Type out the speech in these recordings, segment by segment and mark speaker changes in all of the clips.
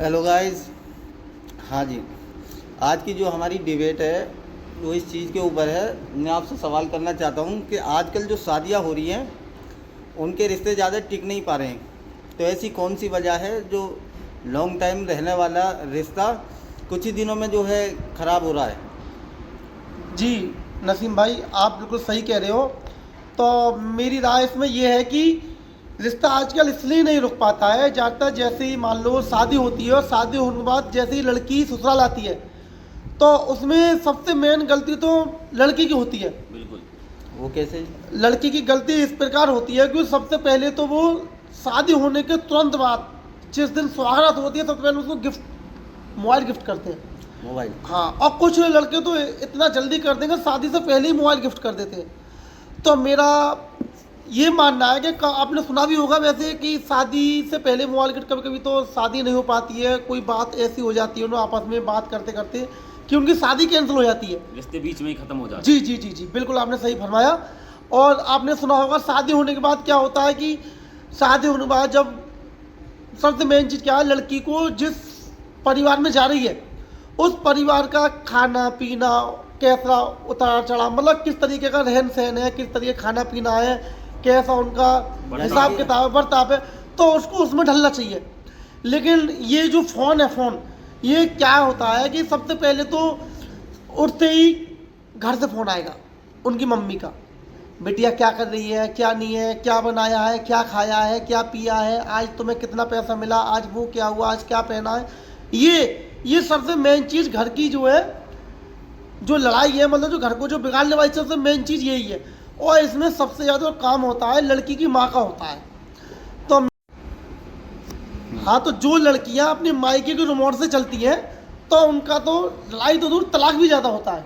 Speaker 1: Hello guys. हाँ जी, आज की जो हमारी डिबेट है वो इस चीज़ के ऊपर है। मैं आपसे सवाल करना चाहता हूँ कि आजकल जो शादियाँ हो रही हैं उनके रिश्ते ज़्यादा टिक नहीं पा रहे हैं, तो ऐसी कौन सी वजह है जो लॉन्ग टाइम रहने वाला रिश्ता कुछ ही दिनों में जो है ख़राब हो रहा है।
Speaker 2: जी नसीम भाई, आप बिल्कुल सही कह रहे हो। तो मेरी राय इसमें यह है कि रिश्ता आजकल इसलिए नहीं रुक पाता है। ज़्यादातर जैसे ही मान लो शादी होती है और शादी होने के बाद जैसे ही लड़की ससुराल आती है तो उसमें सबसे मेन गलती तो लड़की की होती है।
Speaker 1: बिल्कुल। वो कैसे?
Speaker 2: लड़की की गलती इस प्रकार होती है कि सबसे पहले तो वो शादी होने के तुरंत बाद जिस दिन सुहागरात होती है सबसे पहले उसको मोबाइल गिफ्ट करते हैं।
Speaker 1: मोबाइल।
Speaker 2: हाँ, और कुछ लड़के तो इतना जल्दी कर देंगे, शादी से पहले ही मोबाइल गिफ्ट कर देते हैं। तो मेरा ये मानना है कि आपने सुना भी होगा वैसे कि शादी से पहले मोबाइल गिफ्ट, कभी कभी तो शादी नहीं हो पाती है, कोई बात ऐसी हो जाती है ना आपस में बात करते करते कि उनकी शादी कैंसिल हो जाती है,
Speaker 3: रिश्ते बीच में ही खत्म हो जाते हैं।
Speaker 2: जी, बिल्कुल आपने सही फरमाया। और आपने सुना होगा शादी होने के बाद क्या होता है कि शादी होने के बाद जब सबसे मेन चीज़ क्या है, लड़की को जिस परिवार में जा रही है उस परिवार का खाना पीना कैसा उतार चढ़ाव, मतलब किस तरीके का रहन सहन है, किस तरीके खाना पीना है, कैसा उनका हिसाब किताब है, बर्ताव है, तो उसको उसमें ढलना चाहिए। लेकिन ये जो फ़ोन है, फ़ोन ये क्या होता है कि सबसे पहले तो उठते ही घर से फ़ोन आएगा उनकी मम्मी का, बिटिया क्या कर रही है, क्या नहीं है, क्या बनाया है, क्या खाया है, क्या पिया है, आज तुम्हें कितना पैसा मिला, आज वो क्या हुआ, आज क्या पहना है। ये सबसे मेन चीज़ घर की जो है, जो लड़ाई है, मतलब जो घर को जो बिगाड़ने वाली सबसे मेन चीज़ यही है। और इसमें सबसे ज़्यादा काम होता है लड़की की माँ का होता है। तो हाँ, तो जो लड़कियाँ अपनी मायके के रिमोट से चलती हैं तो उनका तो लड़ाई तो दूर, तलाक भी ज़्यादा होता है।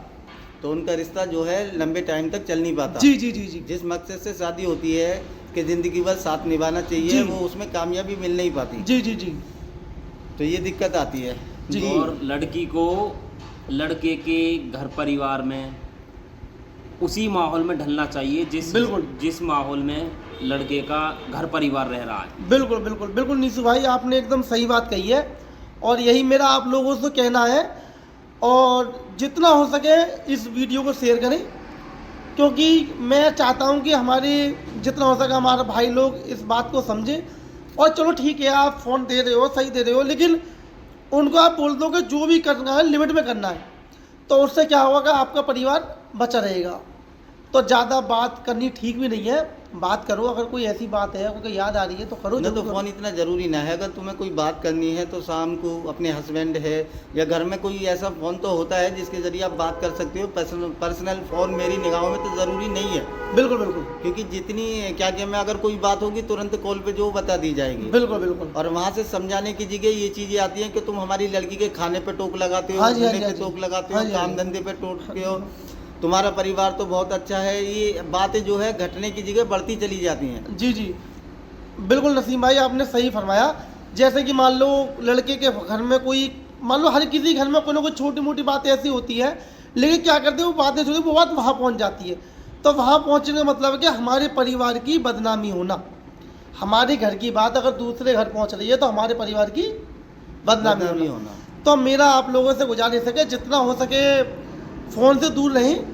Speaker 1: तो उनका रिश्ता जो है लंबे टाइम तक चल नहीं पाता।
Speaker 2: जी।
Speaker 1: जिस मकसद से शादी होती है कि ज़िंदगी भर साथ निभाना चाहिए, वो उसमें कामयाबी मिल नहीं पाती।
Speaker 2: जी।
Speaker 1: तो ये दिक्कत आती है
Speaker 2: जी।
Speaker 3: और लड़की को लड़के के घर परिवार में उसी माहौल में ढलना चाहिए जिस माहौल में लड़के का घर परिवार रह रहा है।
Speaker 2: बिल्कुल नीसू भाई, आपने एकदम सही बात कही है। और यही मेरा आप लोगों से कहना है, और जितना हो सके इस वीडियो को शेयर करें, क्योंकि मैं चाहता हूं कि हमारे जितना हो सके हमारे भाई लोग इस बात को समझें। और चलो ठीक है, आप फ़ोन दे रहे हो, सही दे रहे हो, लेकिन उनको आप बोल दो कि जो भी करना है लिमिट में करना है, तो उससे क्या होगा, आपका परिवार बचा रहेगा। तो ज़्यादा बात करनी ठीक भी नहीं है, बात करो, अगर कोई ऐसी बात है कोई याद आ रही है तो करो।
Speaker 1: ना तो फ़ोन इतना ज़रूरी ना है। अगर तुम्हें कोई बात करनी है तो शाम को अपने हस्बैंड है या घर में कोई ऐसा फ़ोन तो होता है जिसके ज़रिए आप बात कर सकते हो। पर्सनल फ़ोन मेरी निगाहों में तो ज़रूरी नहीं है।
Speaker 2: बिल्कुल
Speaker 1: क्योंकि जितनी क्या में अगर कोई बात होगी तुरंत कॉल पे जो बता दी जाएगी।
Speaker 2: बिल्कुल।
Speaker 1: और वहाँ से समझाने की जगह ये चीज़ें आती हैं कि तुम हमारी लड़की के खाने पे टोक लगाते हो, घूमने पे टोक लगाते हो, काम धंधे पे टोकते हो, तुम्हारा परिवार तो बहुत अच्छा है। ये बातें जो है घटने की जगह बढ़ती चली जाती हैं।
Speaker 2: जी बिल्कुल नसीम भाई, आपने सही फरमाया। जैसे कि मान लो लड़के के घर में कोई, मान लो हर किसी घर में कोई ना कोई छोटी मोटी बातें ऐसी होती है, लेकिन क्या करते हैं वो बातें छोटी, वो बात वहाँ पहुँच जाती है। तो वहाँ पहुँचने का मतलब है कि हमारे परिवार की बदनामी होना। हमारे घर की बात अगर दूसरे घर पहुँच रही है तो हमारे परिवार की बदनामी होना। तो मेरा आप लोगों से गुजारिश है कि जितना हो सके फ़ोन से दूर रहें।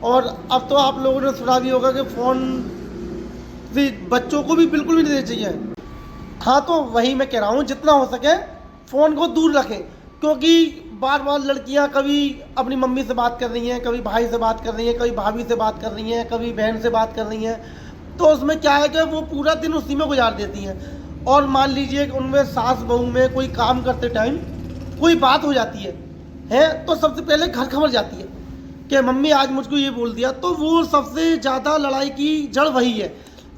Speaker 2: और अब तो आप लोगों ने सुना भी होगा कि फ़ोन भी बच्चों को भी बिल्कुल भी नहीं देना चाहिए। हाँ, तो वही मैं कह रहा हूँ, जितना हो सके फ़ोन को दूर रखें, क्योंकि बार बार लड़कियाँ कभी अपनी मम्मी से बात कर रही हैं, कभी भाई से बात कर रही हैं, कभी भाभी से बात कर रही हैं, कभी बहन से बात कर रही हैं। तो उसमें क्या है कि वो पूरा दिन उसी में गुजार देती हैं। और मान लीजिए कि उनमें सास बहू में कोई काम करते टाइम कोई बात हो जाती है तो सबसे पहले घर खबर जाती है कि मम्मी आज मुझको ये बोल दिया। तो वो सबसे ज़्यादा लड़ाई की जड़ वही है।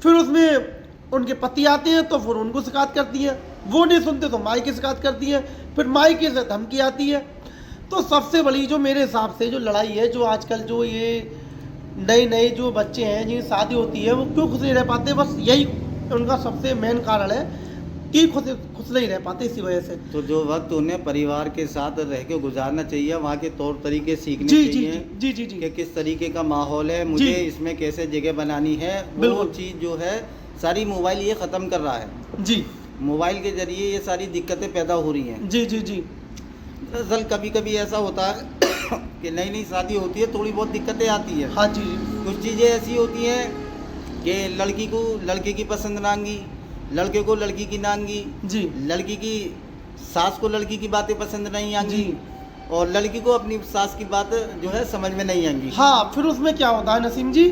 Speaker 2: फिर उसमें उनके पति आते हैं तो फिर उनको शिकायत करती हैं, वो नहीं सुनते तो माई की शिकायत करती है, फिर माई के से धमकी आती है। तो सबसे बड़ी जो मेरे हिसाब से जो लड़ाई है, जो आजकल जो ये नए जो बच्चे हैं जिनकी शादी होती है वो क्यों खुश नहीं रह पाते, बस यही उनका सबसे मेन कारण है कि खुश नहीं रह पाते इसी वजह से।
Speaker 1: तो जो वक्त उन्हें परिवार के साथ रह के गुजारना चाहिए, वहाँ के तौर तरीके सीखने चाहिए
Speaker 2: जी
Speaker 1: कि किस तरीके का माहौल है, मुझे इसमें कैसे जगह बनानी है। वो चीज़ जो है सारी मोबाइल ये ख़त्म कर रहा है।
Speaker 2: जी
Speaker 1: मोबाइल के जरिए ये सारी दिक्कतें पैदा हो रही हैं।
Speaker 2: जी जी जी।
Speaker 1: दरअसल कभी कभी ऐसा होता है कि नई नई शादी होती है, थोड़ी बहुत दिक्कतें आती है।
Speaker 2: हाँ जी जी।
Speaker 1: कुछ चीज़ें ऐसी होती हैं कि लड़की को लड़के की पसंद ना आएंगी, लड़के को लड़की की ना आएंगी,
Speaker 2: जी
Speaker 1: लड़की की सास को लड़की की बातें पसंद नहीं आएंगी,
Speaker 2: जी।
Speaker 1: और लड़की को अपनी सास की बात जो है समझ में नहीं आएंगी।
Speaker 2: हाँ, फिर उसमें क्या होता है नसीम जी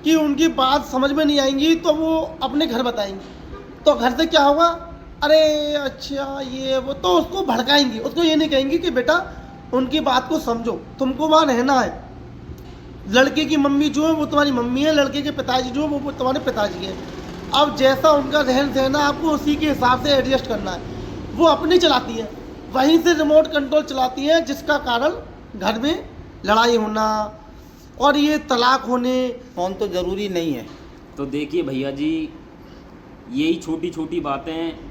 Speaker 2: कि उनकी बात समझ में नहीं आएंगी तो वो अपने घर बताएंगी, तो घर से क्या होगा, अरे अच्छा ये वो, तो उसको भड़काएंगी, उसको ये नहीं कहेंगी कि बेटा उनकी बात को समझो, तुमको वहाँ रहना है। लड़के की मम्मी जो है वो तुम्हारी मम्मी है, लड़के के पिताजी जो है वो तुम्हारे पिताजी हैं। अब जैसा उनका रहन सहन है आपको उसी के हिसाब से एडजस्ट करना है। वो अपनी चलाती है, वहीं से रिमोट कंट्रोल चलाती हैं, जिसका कारण घर में लड़ाई होना और ये तलाक होने।
Speaker 1: फोन तो ज़रूरी नहीं है।
Speaker 3: तो देखिए भैया जी, यही छोटी छोटी बातें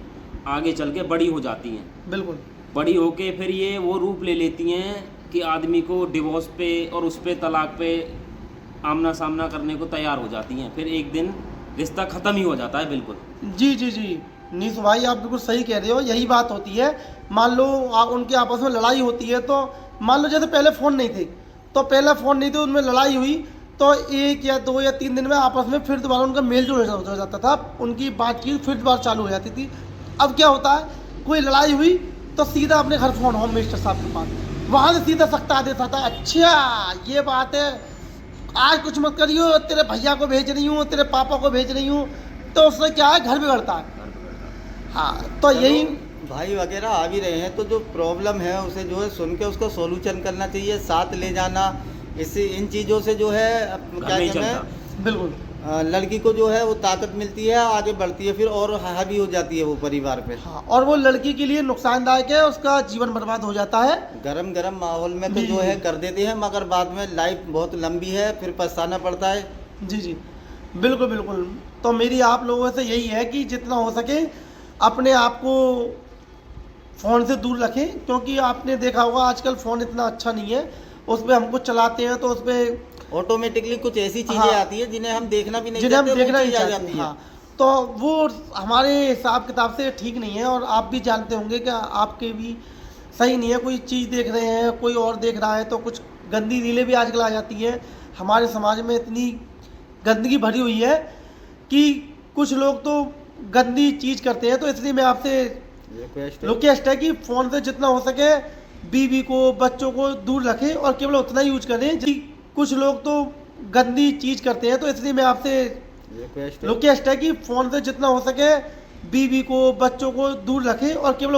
Speaker 3: आगे चल के बड़ी हो जाती हैं।
Speaker 2: बिल्कुल।
Speaker 3: बड़ी होके फिर ये वो रूप ले लेती हैं कि आदमी को डिवोर्स पे और उस पे तलाक पे आमना सामना करने को तैयार हो जाती हैं। फिर एक दिन रिश्ता ख़त्म ही हो जाता है बिल्कुल।
Speaker 2: जी जी जी, नीसू भाई आप बिल्कुल सही कह रहे हो, यही बात होती है। मान लो उनके आपस में लड़ाई होती है, तो मान लो जैसे पहले फ़ोन नहीं थे, तो पहले फ़ोन नहीं थे, उनमें लड़ाई हुई तो 1 या 2 या 3 दिन में आपस में फिर दोबारा उनका मेल जोल हो जाता था, उनकी बातचीत फिर दोबारा चालू हो जाती थी। अब क्या होता है, कोई लड़ाई हुई तो सीधा अपने घर फ़ोन, होम मिनिस्टर साहब के पास, वहाँ से सीधा सख्ता देता था, अच्छा ये बात है, आज कुछ मत करियो, तेरे भैया को भेज रही हूँ, तेरे पापा को भेज रही हूँ, तो उससे क्या है, घर बिगड़ता है। हाँ, तो यही
Speaker 1: भाई वगैरह आ भी रहे हैं तो जो प्रॉब्लम है उसे जो है सुन के उसको सॉल्यूशन करना चाहिए, साथ ले जाना। इससे इन चीज़ों से जो है क्या
Speaker 3: नहीं
Speaker 1: कहते
Speaker 3: चलता।
Speaker 1: हैं,
Speaker 2: बिल्कुल।
Speaker 1: लड़की को जो है वो ताकत मिलती है, आगे बढ़ती है, फिर और हावी हो जाती है वो परिवार पे।
Speaker 2: हाँ, और वो लड़की के लिए नुकसानदायक है, उसका जीवन बर्बाद हो जाता है।
Speaker 1: गरम गरम माहौल में तो
Speaker 2: जी,
Speaker 1: जो
Speaker 2: जी।
Speaker 1: है कर देते हैं, मगर बाद में लाइफ बहुत लंबी है, फिर पछताना पड़ता है।
Speaker 2: जी जी, बिल्कुल बिल्कुल। तो मेरी आप लोगों से यही है कि जितना हो सके अपने आप को फ़ोन से दूर रखें, क्योंकि आपने देखा होगा आजकल फ़ोन इतना अच्छा नहीं है, उस पर हमको चलाते हैं तो उस पर
Speaker 1: ऑटोमेटिकली कुछ ऐसी चीज़ें
Speaker 2: हाँ,
Speaker 1: आती है जिन्हें हम देखना भी नहीं
Speaker 2: जिन्हें हम
Speaker 1: चाहते, वो
Speaker 2: देखना नहीं
Speaker 1: चीज़ आ
Speaker 2: चाहते।
Speaker 1: जाती है।
Speaker 2: हाँ, तो वो हमारे हिसाब किताब से ठीक नहीं है, और आप भी जानते होंगे कि आपके भी सही नहीं है। कोई चीज़ देख रहे हैं, कोई और देख रहा है, तो कुछ गंदी रीलें भी आजकल आ जाती हैं। हमारे समाज में इतनी गंदगी भरी हुई है कि कुछ लोग तो गंदी चीज़ करते हैं, तो इसलिए मैं आपसे रिक्वेस्ट है कि फ़ोन से जितना हो सके बीवी को, बच्चों को दूर रखें और केवल उतना यूज करें। कुछ लोग तो गंदी चीज़ करते हैं, तो इसलिए मैं आपसे रिक्वेस्ट है कि फ़ोन से जितना हो सके बीवी को, बच्चों को दूर रखें और केवल